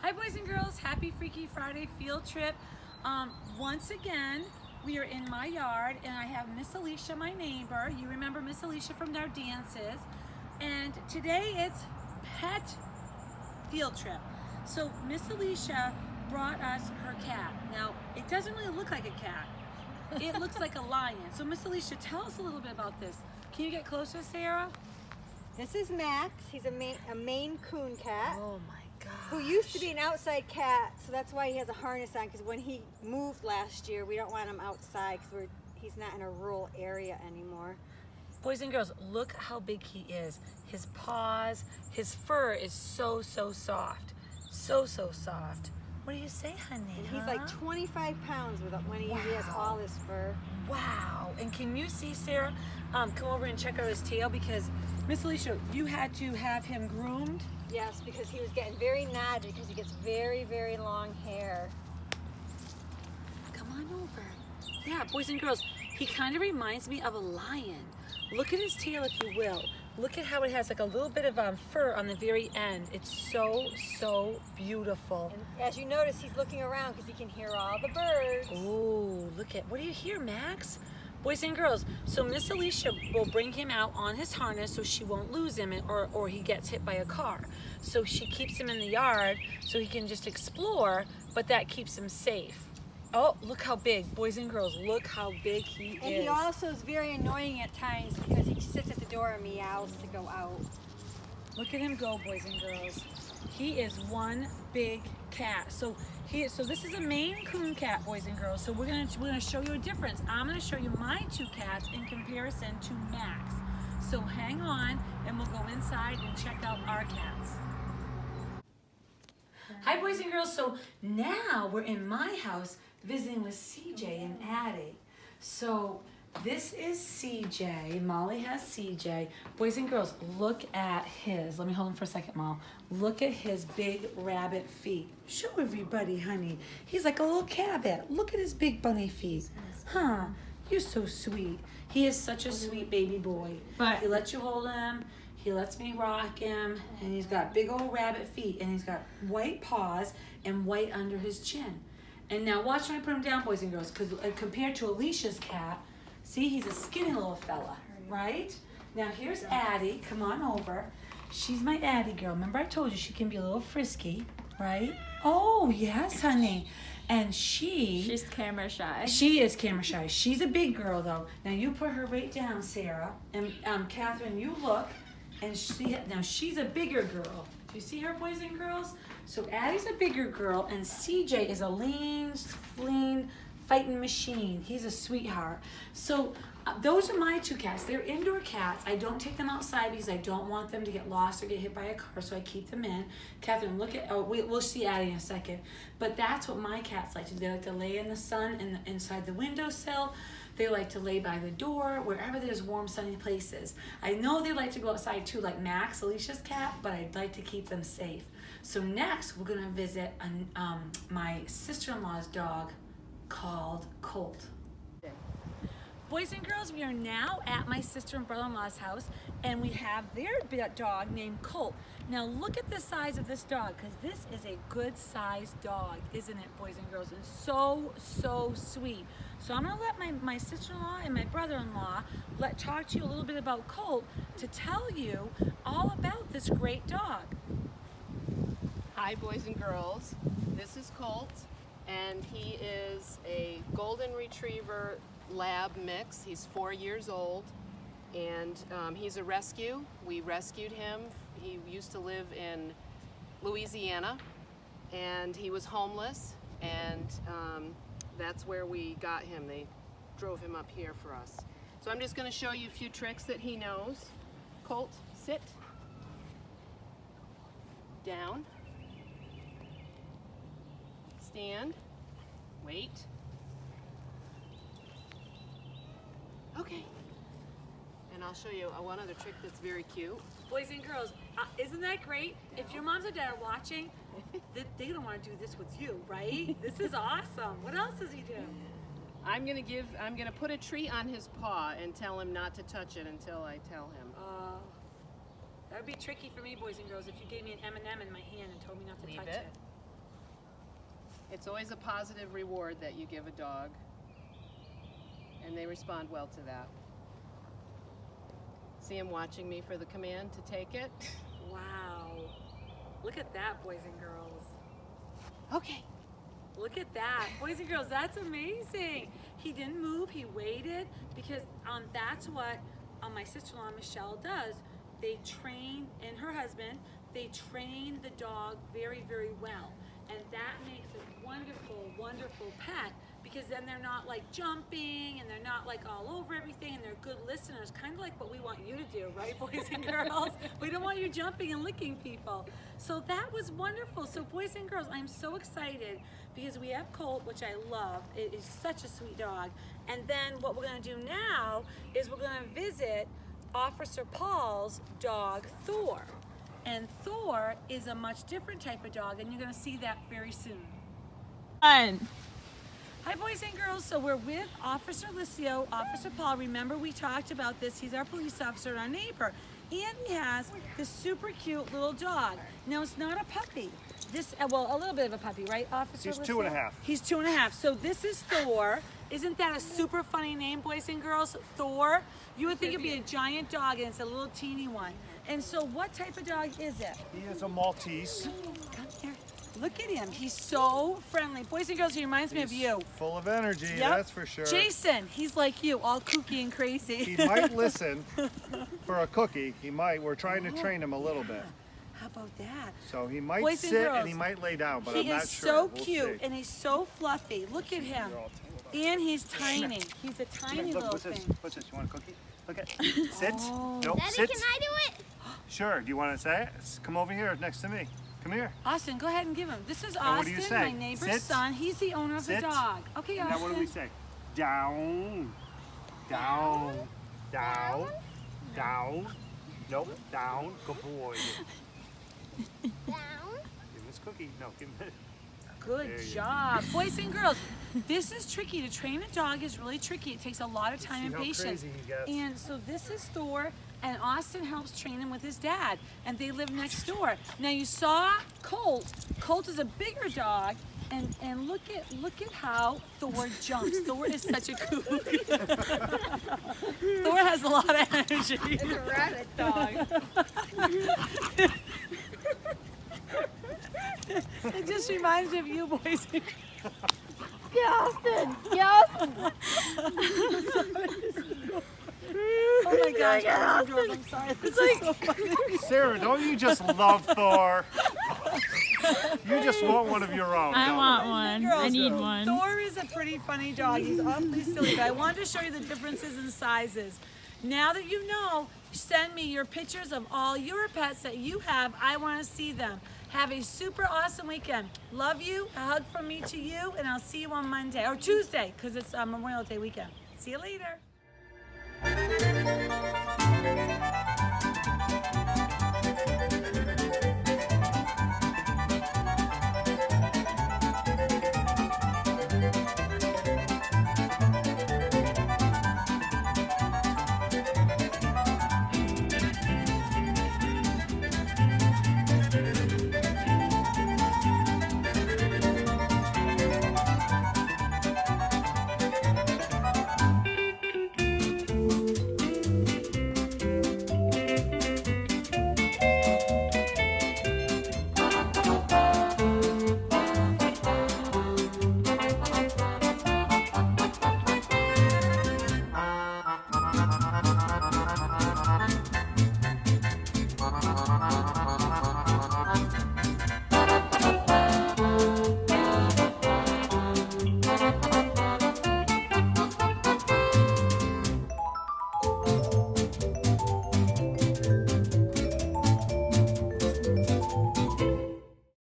Hi boys and girls, happy Freaky Friday field trip. Once again, we are in my yard and I have Miss Alicia, my neighbor. You remember Miss Alicia from our dances. And today it's pet field trip. So Miss Alicia brought us her cat. Now, it doesn't really look like a cat. It looks like a lion. So Miss Alicia, tell us a little bit about this. Can you get closer, Sarah? This is Max. He's a Maine Coon cat Oh my God. who used to be an outside cat, so that's why he has a harness on, because when he moved last year, we don't want him outside because he's not in a rural area anymore. Boys and girls, look how big he is. His paws, his fur is so soft. So soft. What do you say, honey? And he's like 25 pounds when he has all his fur. Wow. And can you see, Sarah? Come over and check out his tail, because Miss Alicia, you had to have him groomed. Yes, because he was getting very knotted because he gets very long hair. Come on over. Yeah, boys and girls, he kind of reminds me of a lion. Look at his tail, if you will. Look at how it has like a little bit of fur on the very end. It's so beautiful. And as you notice, he's looking around because he can hear all the birds. Oh, look at, what do you hear, Max? Boys and girls, so Miss Alicia will bring him out on his harness so she won't lose him or he gets hit by a car. So she keeps him in the yard so he can just explore, but that keeps him safe. Oh, look how big, boys and girls, look how big he And is. he also is very annoying at times because he sits at the door and meows to go out. Look at him go, boys and girls. He is one big cat. So this is a Maine Coon cat, boys and girls. So we're gonna show you a difference. I'm gonna show you my two cats in comparison to Max. So hang on, and we'll go inside and check out our cats. Hi, boys and girls. So now we're in my house visiting with CJ and Addie. So this is CJ. Molly has CJ. Boys and girls, look at his. Let me hold him for a second, Molly. Look at his big rabbit feet. Show everybody, honey. He's like a little cabot. Look at his big bunny feet. Huh? You're so sweet. He is such a sweet baby boy. But He lets you hold him. He lets me rock him. And he's got big old rabbit feet. And he's got white paws and white under his chin. And now watch when I put him down, boys and girls, because compared to Alicia's cat, see, he's a skinny little fella, right? Now here's Addie. Come on over. She's my Addie girl. Remember I told you she can be a little frisky, right? Oh, yes, honey. And she's camera shy. she is camera shy. She's a big girl, though. Now you put her right down, Sarah. And Catherine, you look. And now she's a bigger girl. Do you see her, boys and girls? So Addie's a bigger girl, and CJ is a lean, fighting machine. He's a sweetheart. So those are my two cats. They're indoor cats. I don't take them outside because I don't want them to get lost or get hit by a car, so I keep them in. Catherine, look at, we'll see Addie in a second. But that's what my cats like to do. They like to lay in the sun inside the windowsill. They like to lay by the door, wherever there's warm, sunny places. I know they like to go outside too, like Max, Alicia's cat, but I'd like to keep them safe. So next, we're gonna visit my sister-in-law's dog called Colt. Boys and girls, we are now at my sister and brother-in-law's house, and we have their dog named Colt. Now look at the size of this dog, because this is a good-sized dog, isn't it, boys and girls? And so sweet. So I'm gonna let my sister-in-law and my brother-in-law talk to you a little bit about Colt to tell you all about this great dog. Hi boys and girls, this is Colt, and he is a golden retriever lab mix. He's 4 years old, and he's a rescue. We rescued him. He used to live in Louisiana, and he was homeless, and that's where we got him. They drove him up here for us. So I'm just going to show you a few tricks that he knows. Colt, sit. Down. Stand. Wait. Okay. And I'll show you one other trick that's very cute. Boys and girls, isn't that great? If your moms and dad are watching, they don't want to do this with you, right? This is awesome. What else does he do? I'm gonna put a treat on his paw and tell him not to touch it until I tell him. That would be tricky for me, boys and girls, if you gave me an M&M in my hand and told me not to touch it. It's always a positive reward that you give a dog, and they respond well to that. See him watching me for the command to take it. Wow. Look at that, boys and girls. Okay. Look at that. Boys and girls, that's amazing. He didn't move, he waited, because that's what my sister-in-law Michelle does. They train, and her husband, they train the dog very, very well. And that makes a wonderful, wonderful pet, because then they're not like jumping and they're not like all over everything, and they're good listeners, kind of like what we want you to do, right, boys and girls? We don't want you jumping and licking people. So that was wonderful. So boys and girls, I'm so excited because we have Colt, which I love. It is such a sweet dog. And then what we're gonna do now is we're gonna visit Officer Paul's dog, Thor. And Thor is a much different type of dog, and you're gonna see that very soon. Fun. Hi boys and girls, so we're with Officer Licio, Officer Paul. Remember we talked about this, he's our police officer and our neighbor. And he has this super cute little dog. Now it's not a puppy. This, well, a little bit of a puppy, right, Officer He's Licio? 2.5. He's 2.5. So this is Thor. Isn't that a super funny name, boys and girls? Thor. You would think it'd be a giant dog, and it's a little teeny one. And so what type of dog is it? He is a Maltese. Come here. Look at him. He's so friendly. Boys and girls, he reminds me of He's you. full of energy, Yep. that's for sure. Jason, he's like you, all kooky and crazy. He might listen for a cookie. He might. We're trying to train him a little bit. How about that? So he might Boys and sit girls, and he might lay down, but He I'm not is sure. so We'll cute see. and he's so fluffy. Look at him. And he's tiny. He's a tiny Look, little what's this? thing. What's this? You want a cookie? Look at. Sit. Oh. Nope. Daddy, Sit. can I do it? Sure. Do you want to say it? Come over here next to me. Come here. Austin, go ahead and give him. This is what do you Austin, say? my neighbor's Sit. son. He's the owner of the Sit. dog. Okay, And Austin. now what do we say? Down. Down. Down. Down. Nope. Down. Good boy. Down. Give him this cookie. No, give him it. Good There you job. Boys and girls, this is tricky. To train a dog is really tricky. It takes a lot of time See and how patience. crazy he gets. And so this is Thor, and Austin helps train him with his dad, and they live next door. Now you saw Colt. Colt is a bigger dog, and look at how Thor jumps. Thor is such a kook. Thor has a lot of energy. It's a rabbit dog. It just reminds me of you boys. Yeah, Austin. Yeah, Austin. Oh my gosh, boys and girls, I'm sorry. This is so funny. Sarah, don't you just love Thor? You just want one of your own. I don't want you? one. Girls, I need one. Thor is a pretty funny dog. He's awfully silly, but I wanted to show you the differences in sizes. Now that you know, send me your pictures of all your pets that you have. I want to see them. Have a super awesome weekend. Love you. A hug from me to you, and I'll see you on Monday or Tuesday because it's Memorial Day weekend. See you later.